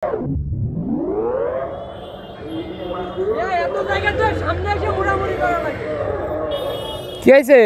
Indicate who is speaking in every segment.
Speaker 1: কি হয়েছে?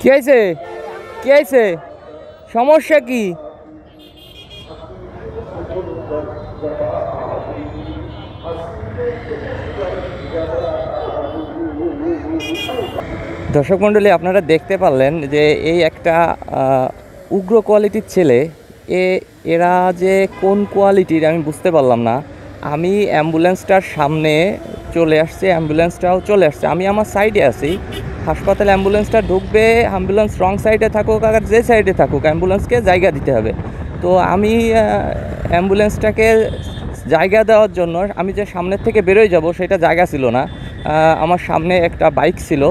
Speaker 1: কি হয়েছে? কি হয়েছে? সমস্যা কি? দর্শক মণ্ডলী, আপনারা দেখতে পারলেন যে এই একটা উগ্র কোয়ালিটির ছেলে। এরা যে কোন কোয়ালিটির আমি বুঝতে পারলাম না। আমি অ্যাম্বুলেন্সটার সামনে চলে আসছে, অ্যাম্বুলেন্সটাও চলে আসছে, আমি আমার সাইডে আছি। হাসপাতালে অ্যাম্বুলেন্সটা ঢুকবে, অ্যাম্বুলেন্স রং সাইডে থাকুক আর যে সাইডে থাকুক, অ্যাম্বুলেন্সকে জায়গা দিতে হবে। তো আমি অ্যাম্বুলেন্সটাকে জায়গা দেওয়ার জন্য আমি যে সামনের থেকে বেরোয় যাব সেটা জায়গা ছিল না। আমার সামনে একটা বাইক ছিল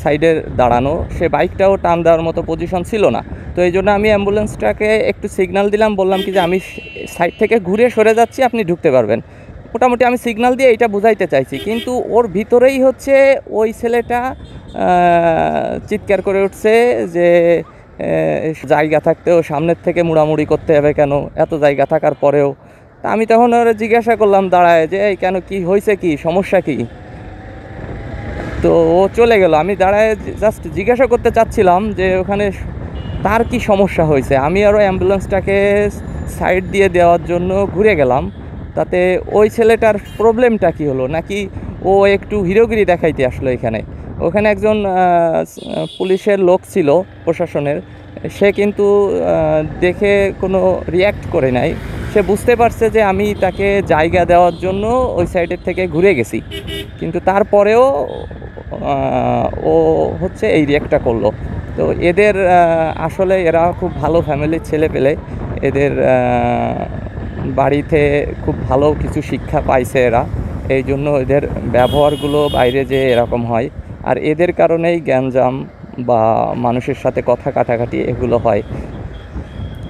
Speaker 1: সাইডে দাঁড়ানো, সে বাইকটাও টান দেওয়ার মতো পজিশন ছিল না। তো এই জন্য আমি অ্যাম্বুলেন্সটাকে একটু সিগন্যাল দিলাম, বললাম কি যে আমি সাইড থেকে ঘুরে সরে যাচ্ছি, আপনি ঢুকতে পারবেন। মোটামুটি আমি সিগন্যাল দিয়ে এইটা বুঝাইতে চাইছি, কিন্তু ওর ভিতরেই হচ্ছে ওই ছেলেটা চিৎকার করে উঠছে যে জায়গা থাকতেও সামনের থেকে মুড়ামুড়ি করতে হবে কেন, এত জায়গা থাকার পরেও। তা আমি তখন ওরা জিজ্ঞাসা করলাম দাঁড়ায় যে এই কেন, কি হয়েছে, কি সমস্যা কি? তো ও চলে গেল। আমি দাঁড়ায় জাস্ট জিজ্ঞাসা করতে চাচ্ছিলাম যে ওখানে তার কি সমস্যা হয়েছে। আমি আরও অ্যাম্বুলেন্সটাকে সাইড দিয়ে দেওয়ার জন্য ঘুরে গেলাম, তাতে ওই ছেলেটার প্রবলেমটা কি হলো, নাকি ও একটু হিরোগিরি দেখাইতে আসলো এখানে। ওখানে একজন পুলিশের লোক ছিল, প্রশাসনের, সে কিন্তু দেখে কোনো রিয়্যাক্ট করে নাই। সে বুঝতে পারছে যে আমি তাকে জায়গা দেওয়ার জন্য ওই সাইডের থেকে ঘুরে গেছি, কিন্তু তারপরেও ও হচ্ছে এই রিয়্যাক্টটা করলো। তো এদের আসলে এরা খুব ভালো ফ্যামিলির ছেলে পেলে, এদের বাড়িতে খুব ভালো কিছু শিক্ষা পাইছে এরা, এই জন্য এদের ব্যবহারগুলো বাইরে যে এরকম হয়। আর এদের কারণেই গ্যাঞ্জাম বা মানুষের সাথে কথা কাটাকাটি এগুলো হয়।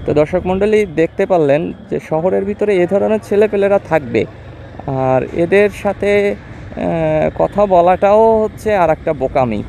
Speaker 1: তো দর্শক মণ্ডলী, দেখতে পারলেন যে শহরের ভিতরে এ ধরনের ছেলেপেলেরা থাকবে, আর এদের সাথে কথা বলাটাও হচ্ছে আর একটা বোকামি।